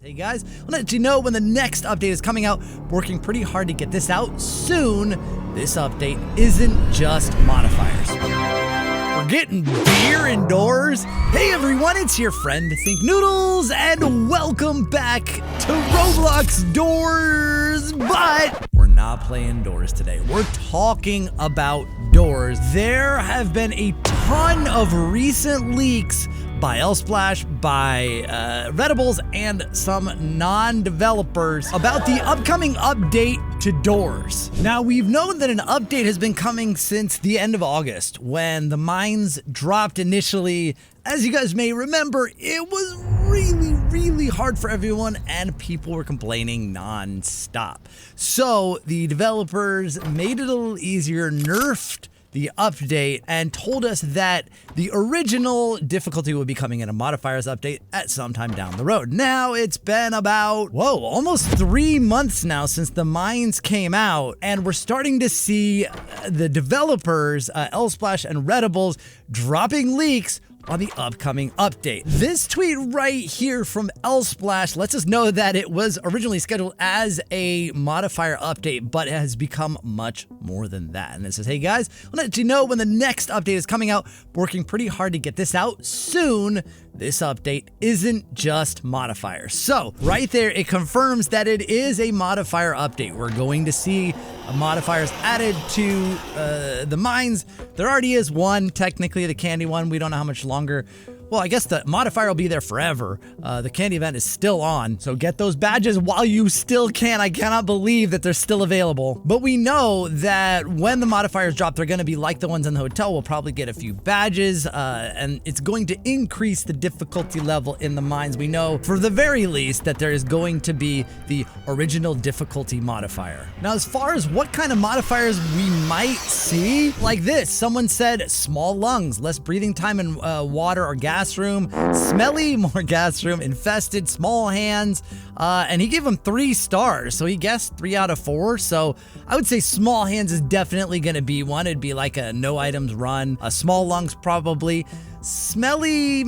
Hey guys, I'll let you know when the next update is coming out. Working pretty hard to get this out soon. This update isn't just modifiers. We're getting beer indoors. Hey everyone, it's your friend Thinknoodles, and welcome back to Roblox DOORS. But we're not playing doors today. We're talking about doors. There have been a ton of recent leaks by Splash, by Redables, and some non-developers about the upcoming update to doors. Now, we've known that an update has been coming since the end of August, when the mines dropped initially. As you guys may remember, it was really hard for everyone, and people were complaining non-stop. So the developers made it a little easier, nerfed the update, and told us that the original difficulty would be coming in a modifiers update at some time down the road. Now it's been about, almost 3 months now since the mines came out, and we're starting to see the developers, Splash and Redables, dropping leaks on the upcoming update. This tweet right here from Splash lets us know that it was originally scheduled as a modifier update, but it has become much more than that. And it says, hey guys, I'll let you know when the next update is coming out. Working pretty hard to get this out soon. This update isn't just modifiers. So right there, it confirms that it is a modifier update. We're going to see modifiers added to the mines. There already is one, technically the candy one. We don't know how much longer. Well, I guess the modifier will be there forever. The candy event is still on, so get those badges while you still can. I cannot believe that they're still available. But we know that when the modifiers drop, they're going to be like the ones in the hotel. We'll probably get a few badges, and it's going to increase the difficulty level in the mines. We know, for the very least, that there is going to be the original difficulty modifier. Now, as far as what kind of modifiers we might see, like this, someone said small lungs, less breathing time in water or gas room, smelly, more gas room, infested, small hands, and he gave him 3 stars, so he guessed 3 out of 4. So I would say small hands is definitely going to be one. It'd be like a no items run. Small lungs probably. Smelly,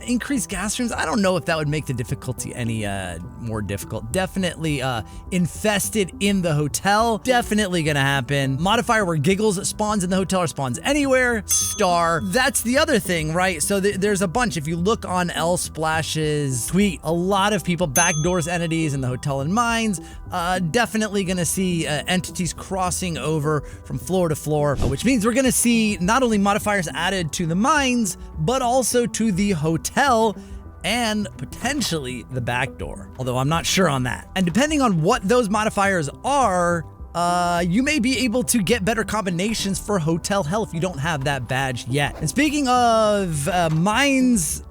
increased gas rooms. I don't know if that would make the difficulty any more difficult. Definitely infested in the hotel. Definitely gonna happen. Modifier where giggles spawns in the hotel or spawns anywhere. Star. That's the other thing, right? So there's a bunch. If you look on Splash's tweet, a lot of people backdoors entities in the hotel and mines. Definitely gonna see entities crossing over from floor to floor, which means we're gonna see not only modifiers added to the mines, but also to the hotel and potentially the back door, although I'm not sure on that. And depending on what those modifiers are, you may be able to get better combinations for hotel hell if you don't have that badge yet. And speaking of mines,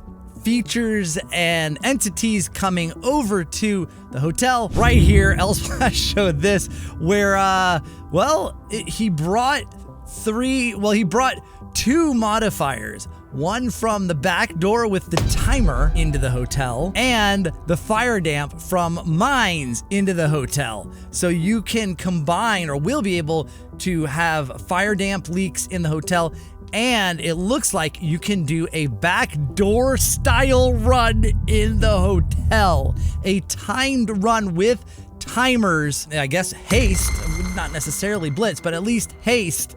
features, and entities coming over to the hotel, right here, Splash showed this, where, he brought 2 modifiers. One from the back door with the timer into the hotel, and the fire damp from mines into the hotel. So you can combine, or will be able to have fire damp leaks in the hotel, and it looks like you can do a backdoor style run in the hotel. A timed run with timers, I guess haste, not necessarily blitz, but at least haste.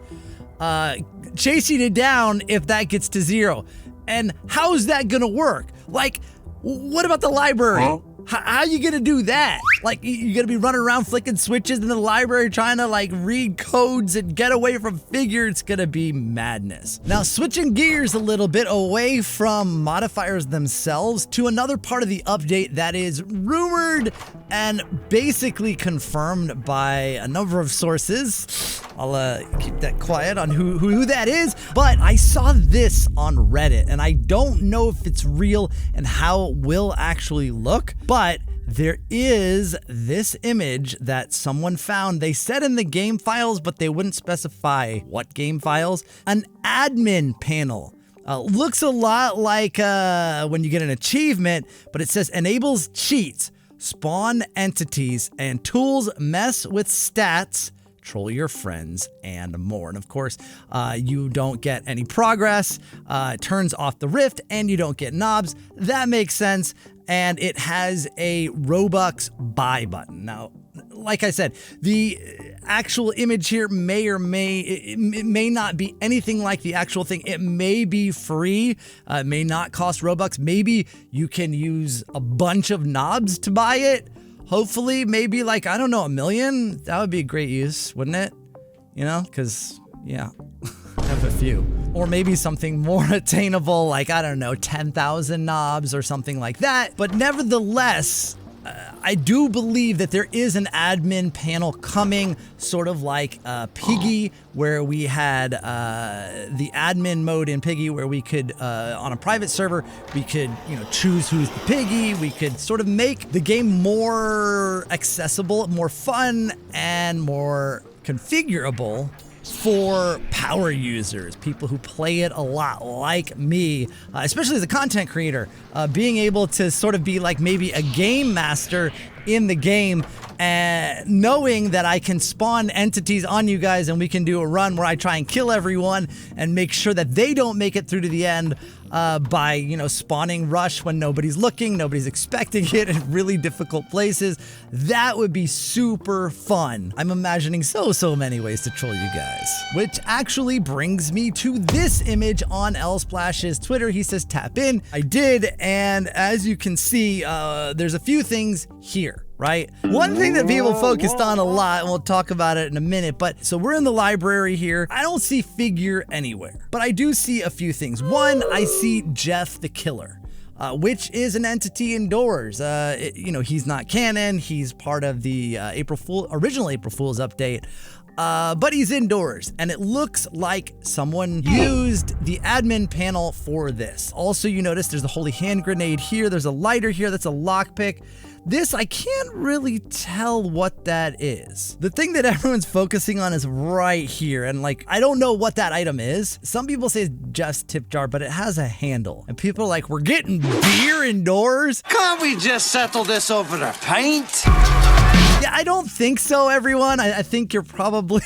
Chasing it down if that gets to 0. And how's that gonna work? Like, what about the library? Huh? How you gonna do that? Like, you're gonna be running around flicking switches in the library trying to like read codes and get away from figures. It's gonna be madness. Now, switching gears a little bit away from modifiers themselves to another part of the update that is rumored and basically confirmed by a number of sources. I'll keep that quiet on who that is, but I saw this on Reddit, and I don't know if it's real and how it will actually look, but there is this image that someone found. They said in the game files, but they wouldn't specify what game files. An admin panel. Looks a lot like when you get an achievement, but it says enables cheats, spawn entities, and tools, mess with stats, troll your friends, and more. And of course, you don't get any progress, turns off the rift, and you don't get knobs. That makes sense. and it has a Robux buy button. Now, like I said, the actual image here it may not be anything like the actual thing. It may be free. It may not cost Robux. Maybe you can use a bunch of knobs to buy it. Hopefully, maybe like, I don't know, 1 million? That would be a great use, wouldn't it? You know, because, yeah, I have a few. Or maybe something more attainable, like, I don't know, 10,000 knobs or something like that. But nevertheless, I do believe that there is an admin panel coming, sort of like Piggy, where we had the admin mode in Piggy, where we could, on a private server, we could, choose who's the Piggy. We could sort of make the game more accessible, more fun, and more configurable for power users, people who play it a lot like me, especially as a content creator, being able to sort of be like maybe a game master in the game, and knowing that I can spawn entities on you guys and we can do a run where I try and kill everyone and make sure that they don't make it through to the end by, spawning rush when nobody's looking, nobody's expecting it in really difficult places. That would be super fun. I'm imagining so many ways to troll you guys. Which actually brings me to this image on Lsplash's Twitter. He says, tap in. I did, and as you can see, there's a few things here. Right? One thing that people focused on a lot, and we'll talk about it in a minute, but so we're in the library here. I don't see figure anywhere, but I do see a few things. One, I see Jeff the Killer, which is an entity indoors. He's not canon. He's part of the original April Fool's update. But he's indoors, and it looks like someone used the admin panel for this. Also, you notice there's a holy hand grenade here. There's a lighter here. That's a lockpick. This, I can't really tell what that is. The thing that everyone's focusing on is right here, and I don't know what that item is. Some people say it's just tip jar, but it has a handle. And people are like, we're getting beer indoors? Can't we just settle this over a pint? Yeah, I don't think so, everyone. I think you're probably...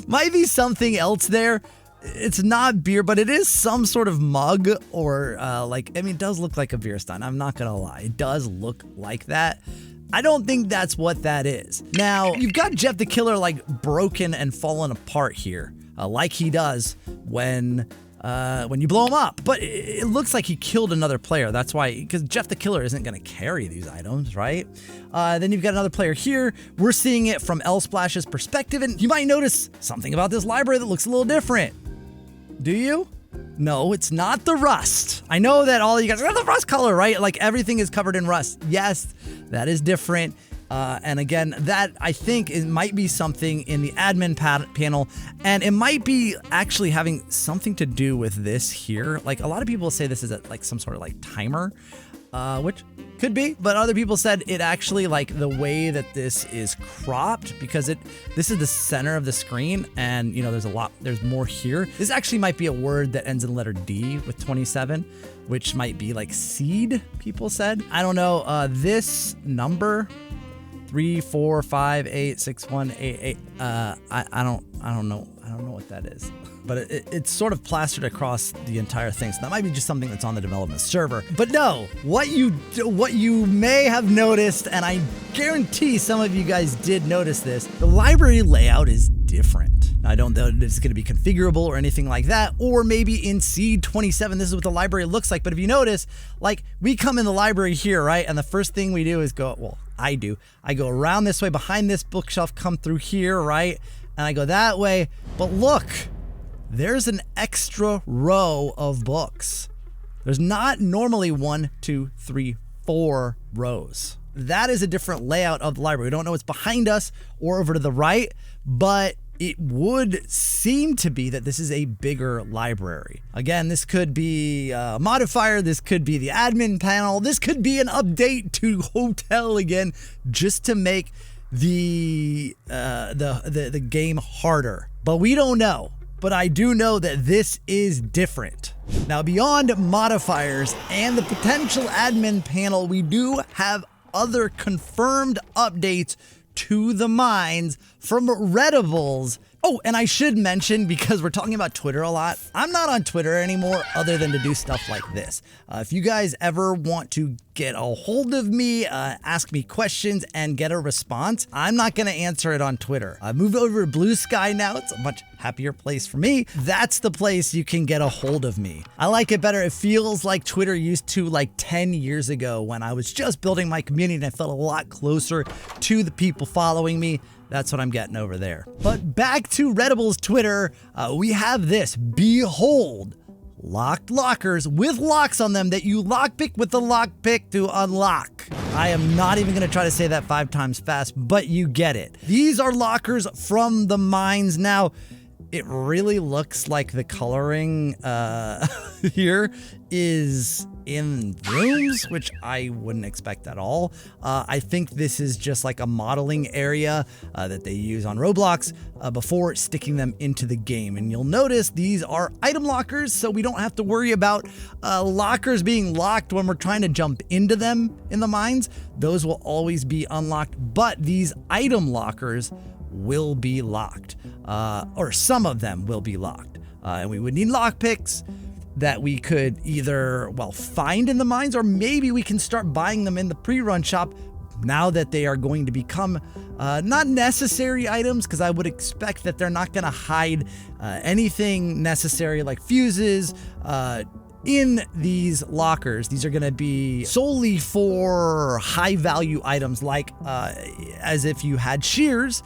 might be something else there. It's not beer, but it is some sort of mug or it does look like a beer stein. I'm not gonna lie. It does look like that. I don't think that's what that is. Now, you've got Jeff the Killer broken and fallen apart here, like he does when you blow him up. But it looks like he killed another player. That's why, because Jeff the Killer isn't gonna carry these items, right? Then you've got another player here. We're seeing it from Lsplash's perspective, and you might notice something about this library that looks a little different. Do you? No, it's not the rust. I know that all of you guys are the rust color, right? Everything is covered in rust. Yes, that is different. And again, that I think it might be something in the admin panel, and it might be actually having something to do with this here. A lot of people say this is some sort of timer, which could be, but other people said it actually the way that this is cropped, because this is the center of the screen, and there's more here. This actually might be a word that ends in the letter D with 27, which might be seed, people said. I don't know. This number 3, 4, 5, 8, 6, 1, 8, 8. I don't know what that is. But it's sort of plastered across the entire thing. So that might be just something that's on the development server. But no, what you may have noticed, and I guarantee some of you guys did notice this, the library layout is different. Now, I don't know if it's going to be configurable or anything like that, or maybe in Seed 27, this is what the library looks like. But if you notice, we come in the library here, right? And the first thing we do is I go around this way, behind this bookshelf, come through here, right? And I go that way. But look, there's an extra row of books. There's not normally 1, 2, 3, 4 rows. That is a different layout of the library. We don't know what's behind us or over to the right, but it would seem to be that this is a bigger library. Again, this could be a modifier. This could be the admin panel. This could be an update to Hotel again, just to make the game harder. But we don't know. But I do know that this is different. Now, beyond modifiers and the potential admin panel, we do have other confirmed updates to the mines from readables Oh, and I should mention, because we're talking about Twitter a lot, I'm not on Twitter anymore other than to do stuff like this. If you guys ever want to get a hold of me, ask me questions, and get a response, I'm not going to answer it on Twitter. I moved over to Blue Sky now. It's a much happier place for me. That's the place you can get a hold of me. I like it better. It feels like Twitter used to like 10 years ago when I was just building my community and I felt a lot closer to the people following me. That's what I'm getting over there. But back to Redible's Twitter, we have this. Behold, locked lockers with locks on them that you lockpick with the lockpick to unlock. I am not even going to try to say that 5 times fast, but you get it. These are lockers from the mines. Now, it really looks like the coloring here is in rooms, which I wouldn't expect at all. I think this is just like a modeling area that they use on Roblox before sticking them into the game. And you'll notice these are item lockers, so we don't have to worry about lockers being locked when we're trying to jump into them in the mines. Those will always be unlocked, but these item lockers will be locked, or some of them will be locked. And we would need lockpicks that we could either, well, find in the mines, or maybe we can start buying them in the pre-run shop now that they are going to become not necessary items, because I would expect that they're not going to hide anything necessary like fuses in these lockers. These are going to be solely for high value items, like as if you had shears,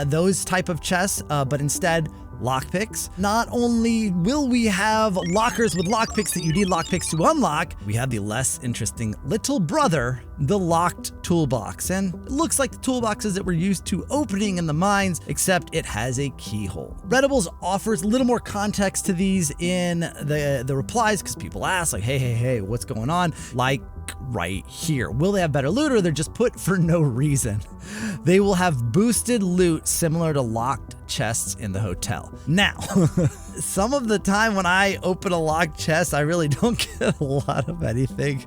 those type of chests, but instead lockpicks. Not only will we have lockers with lockpicks that you need lockpicks to unlock, we have the less interesting little brother, the locked toolbox. And it looks like the toolboxes that we're used to opening in the mines, except it has a keyhole. Redibles offers a little more context to these in the replies, because people ask like, hey, what's going on? Like right here. Will they have better loot, or they're just put for no reason? They will have boosted loot similar to locked chests in the hotel. Now, some of the time when I open a locked chest, I really don't get a lot of anything.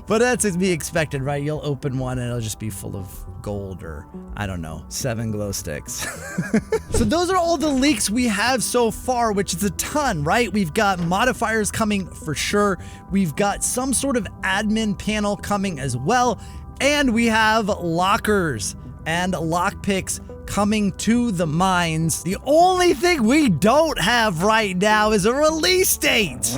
But that's to be expected, right? You'll open one and it'll just be full of gold, or I don't know, 7 glow sticks. So those are all the leaks we have so far, which is a ton, right? We've got modifiers coming for sure. We've got some sort of admin panel coming as well. And we have lockers and lockpicks coming to the mines. The only thing we don't have right now is a release date.